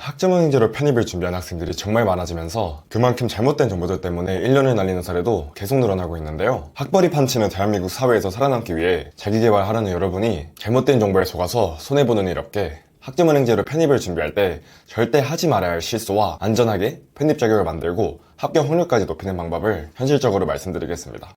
학점은행제로 편입을 준비한 학생들이 정말 많아지면서 그만큼 잘못된 정보들 때문에 1년을 날리는 사례도 계속 늘어나고 있는데요. 학벌이 판치는 대한민국 사회에서 살아남기 위해 자기계발하려는 여러분이 잘못된 정보에 속아서 손해보는 일 없게 학점은행제로 편입을 준비할 때 절대 하지 말아야 할 실수와 안전하게 편입 자격을 만들고 합격 확률까지 높이는 방법을 현실적으로 말씀드리겠습니다.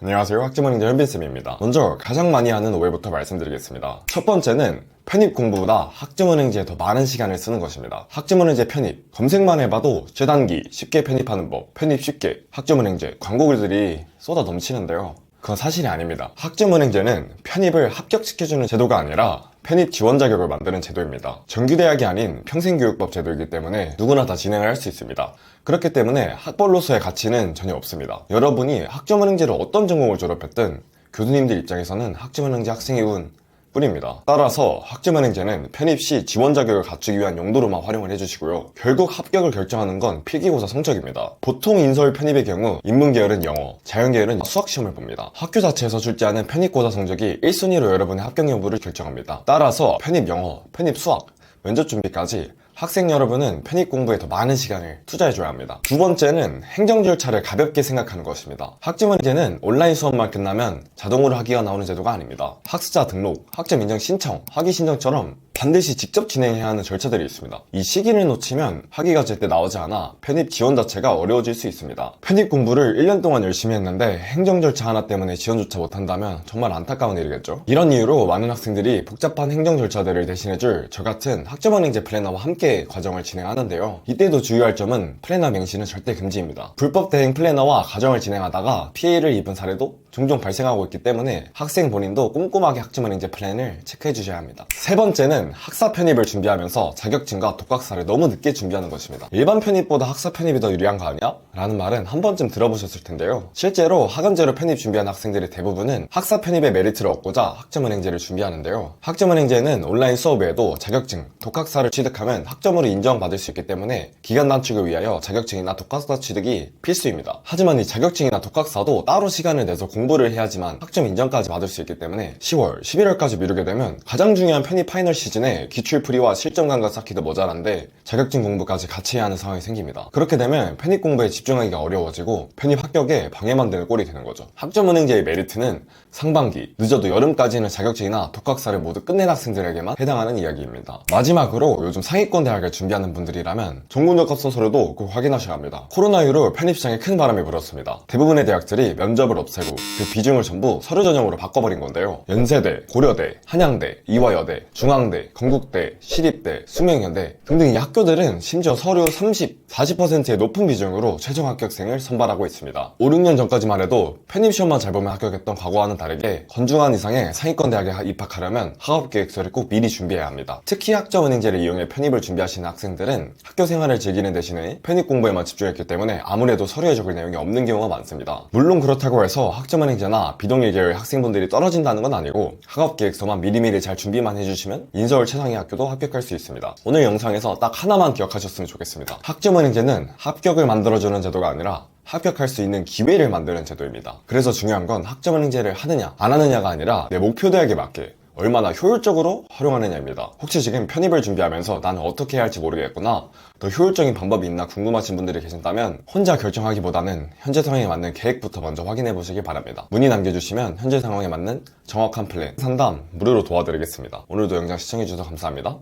안녕하세요, 학점은행제 현빈쌤입니다. 먼저 가장 많이 하는 오해부터 말씀드리겠습니다. 첫 번째는 편입 공부보다 학점은행제에 더 많은 시간을 쓰는 것입니다. 학점은행제 편입 검색만 해봐도 최단기 쉽게 편입하는 법, 편입 쉽게 학점은행제 광고글들이 쏟아 넘치는데요, 그건 사실이 아닙니다. 학점은행제는 편입을 합격시켜주는 제도가 아니라 편입 지원 자격을 만드는 제도입니다. 정규대학이 아닌 평생교육법 제도이기 때문에 누구나 다 진행을 할 수 있습니다. 그렇기 때문에 학벌로서의 가치는 전혀 없습니다. 여러분이 학점은행제로 어떤 전공을 졸업했든 교수님들 입장에서는 학점은행제 학생의 운 뿐입니다. 따라서 학점은행제는 편입 시 지원 자격을 갖추기 위한 용도로만 활용을 해주시고요. 결국 합격을 결정하는 건 필기고사 성적입니다. 보통 인서울 편입의 경우 인문계열은 영어, 자연계열은 수학시험을 봅니다. 학교 자체에서 출제하는 편입고사 성적이 1순위로 여러분의 합격 여부를 결정합니다. 따라서 편입 영어, 편입 수학, 면접 준비까지 학생 여러분은 편입 공부에 더 많은 시간을 투자해줘야 합니다. 두 번째는 행정 절차를 가볍게 생각하는 것입니다. 학점은행제는 온라인 수업만 끝나면 자동으로 학위가 나오는 제도가 아닙니다. 학습자 등록, 학점 인정 신청, 학위 신청처럼 반드시 직접 진행해야 하는 절차들이 있습니다. 이 시기를 놓치면 학위가 제때 나오지 않아 편입 지원 자체가 어려워질 수 있습니다. 편입 공부를 1년 동안 열심히 했는데 행정 절차 하나 때문에 지원조차 못한다면 정말 안타까운 일이겠죠. 이런 이유로 많은 학생들이 복잡한 행정 절차들을 대신해줄 저 같은 학점은행제 플래너와 함께 과정을 진행하는데요. 이때도 주의할 점은 플래너 맹신은 절대 금지입니다. 불법 대행 플래너와 과정을 진행하다가 피해를 입은 사례도 종종 발생하고 있기 때문에 학생 본인도 꼼꼼하게 학점은행제 플랜을 체크해 주셔야 합니다. 세 번째는 학사 편입을 준비하면서 자격증과 독학사를 너무 늦게 준비하는 것입니다. 일반 편입보다 학사 편입이 더 유리한 거 아니야? 라는 말은 한 번쯤 들어보셨을 텐데요. 실제로 학원제로 편입 준비한 학생들의 대부분은 학사 편입의 메리트를 얻고자 학점은행제를 준비하는데요. 학점은행제는 온라인 수업 외에도 자격증, 독학사를 취득하면 학점으로 인정받을 수 있기 때문에 기간 단축을 위하여 자격증이나 독학사 취득이 필수입니다. 하지만 이 자격증이나 독학사도 따로 시간을 내서 공부를 해야지만 학점 인정까지 받을 수 있기 때문에 10월, 11월까지 미루게 되면 가장 중요한 편입 파이널 시즌에 기출풀이와 실전 감각 쌓기도 모자란데 자격증 공부까지 같이 해야 하는 상황이 생깁니다. 그렇게 되면 편입 공부에 집중하기가 어려워지고 편입 합격에 방해만 되는 꼴이 되는 거죠. 학점은행제의 메리트는 상반기, 늦어도 여름까지는 자격증이나 독학사를 모두 끝낸 학생들에게만 해당하는 이야기입니다. 마지막으로 요즘 상위권 대학을 준비하는 분들이라면 전공적 합성서류도 꼭 확인하셔야 합니다. 코로나 이후로 편입 시장에 큰 바람이 불었습니다. 대부분의 대학들이 면접을 없애고 그 비중을 전부 서류 전형으로 바꿔버린 건데요. 연세대, 고려대, 한양대, 이화여대, 중앙대, 건국대, 시립대, 숙명여대 등등 이 학교들은 심지어 서류 30, 40%의 높은 비중으로 최종 합격생을 선발하고 있습니다. 5, 6년 전까지만 해도 편입시험만 잘 보면 합격했던 과거와는 다르게 건중한 이상의 상위권 대학에 입학하려면 학업계획서를 꼭 미리 준비해야 합니다. 특히 학점은행제를 이용해 편입을 준비하시는 학생들은 학교 생활을 즐기는 대신에 편입 공부에만 집중했기 때문에 아무래도 서류에 적을 내용이 없는 경우가 많습니다. 물론 그렇다고 해서 학점은행제나 비동일 계열 학생분들이 떨어진다는 건 아니고 학업계획서만 미리미리 잘 준비만 해주시면 인서울 최상위 학교도 합격할 수 있습니다. 오늘 영상에서 딱 하나만 기억하셨으면 좋겠습니다. 학점은행제는 합격을 만들어주는 제도가 아니라 합격할 수 있는 기회를 만드는 제도입니다. 그래서 중요한 건 학점은행제를 하느냐 안 하느냐가 아니라 내 목표 대학에 맞게 얼마나 효율적으로 활용하느냐입니다. 혹시 지금 편입을 준비하면서 나는 어떻게 해야 할지 모르겠구나, 더 효율적인 방법이 있나 궁금하신 분들이 계신다면 혼자 결정하기보다는 현재 상황에 맞는 계획부터 먼저 확인해 보시기 바랍니다. 문의 남겨주시면 현재 상황에 맞는 정확한 플랜, 상담 무료로 도와드리겠습니다. 오늘도 영상 시청해주셔서 감사합니다.